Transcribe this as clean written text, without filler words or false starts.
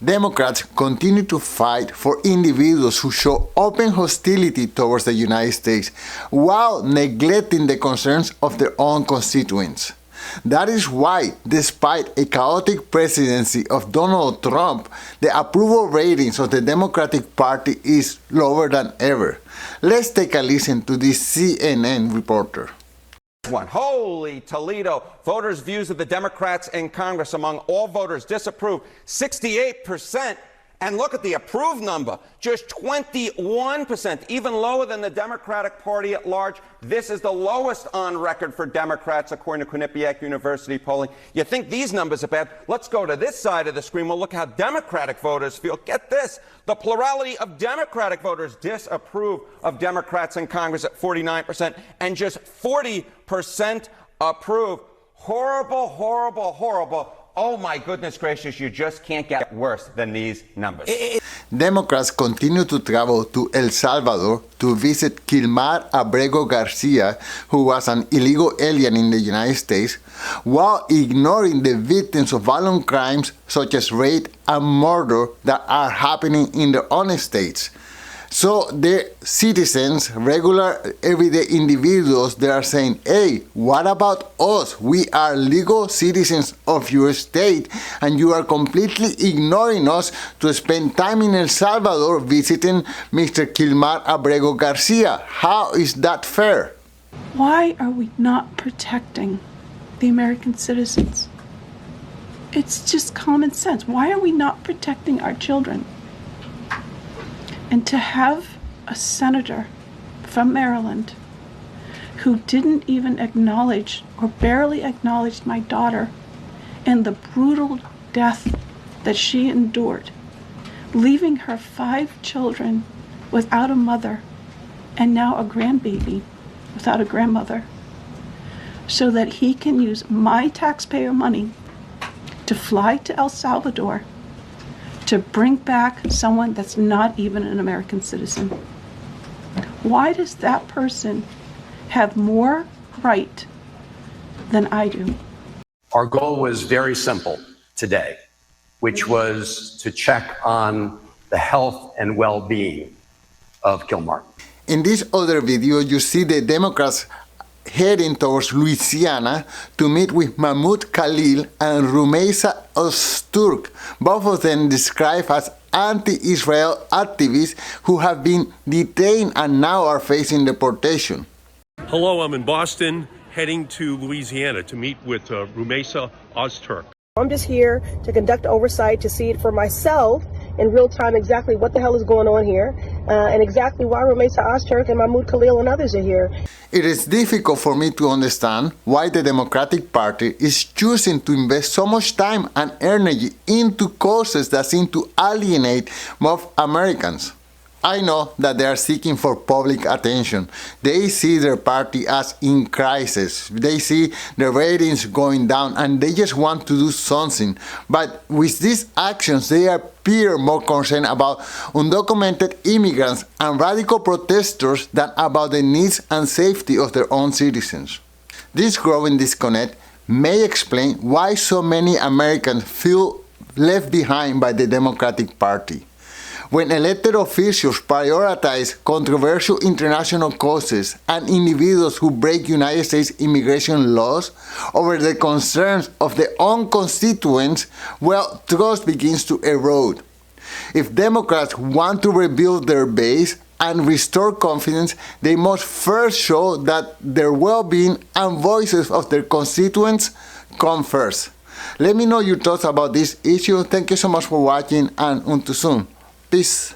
Democrats continue to fight for individuals who show open hostility towards the United States while neglecting the concerns of their own constituents. That is why, despite a chaotic presidency of Donald Trump, the approval ratings of the Democratic Party is lower than ever. Let's take a listen to this CNN reporter. Holy Toledo. Voters' views of the Democrats in Congress among all voters disapprove 68%. And look at the approved number, just 21%, even lower than the Democratic Party at large. This is the lowest on record for Democrats, according to Quinnipiac University polling. You think these numbers are bad? Let's go to this side of the screen. We'll look how Democratic voters feel. Get this. The plurality of Democratic voters disapprove of Democrats in Congress at 49%, and just 40% approve. Horrible, horrible, horrible. Oh my goodness gracious, you just can't get worse than these numbers. Democrats continue to travel to El Salvador to visit Kilmar Abrego Garcia, who was an illegal alien in the United States, while ignoring the victims of violent crimes such as rape and murder that are happening in their own states. So the citizens, regular everyday individuals, they are saying, hey, what about us? We are legal citizens of your state and you are completely ignoring us to spend time in El Salvador visiting Mr. Kilmar Abrego Garcia. How is that fair? Why are we not protecting the American citizens? It's just common sense. Why are we not protecting our children? And to have a senator from Maryland who didn't even acknowledge or barely acknowledged my daughter and the brutal death that she endured, leaving her 5 children without a mother and now a grandbaby without a grandmother, so that he can use my taxpayer money to fly to El Salvador to bring back someone that's not even an American citizen. Why does that person have more right than I do? Our goal was very simple today, which was to check on the health and well-being of Kilmar. In this other video, you see the Democrats heading towards Louisiana to meet with Mahmoud Khalil and Rumeisa Öztürk, both of them described as anti-Israel activists who have been detained and now are facing deportation. Hello, I'm in Boston, heading to Louisiana to meet with Rumeisa Öztürk. I'm just here to conduct oversight, to see it for myself in real time exactly what the hell is going on here, and exactly why Rumeisa Öztürk and Mahmoud Khalil and others are here. It is difficult for me to understand why the Democratic Party is choosing to invest so much time and energy into causes that seem to alienate most Americans. I know that they are seeking for public attention. They see their party as in crisis. They see the ratings going down and they just want to do something. But with these actions, they appear more concerned about undocumented immigrants and radical protesters than about the needs and safety of their own citizens. This growing disconnect may explain why so many Americans feel left behind by the Democratic Party. When elected officials prioritize controversial international causes and individuals who break United States immigration laws over the concerns of their own constituents, well, trust begins to erode. If Democrats want to rebuild their base and restore confidence, they must first show that their well-being and voices of their constituents come first. Let me know your thoughts about this issue. Thank you so much for watching and until soon. Peace.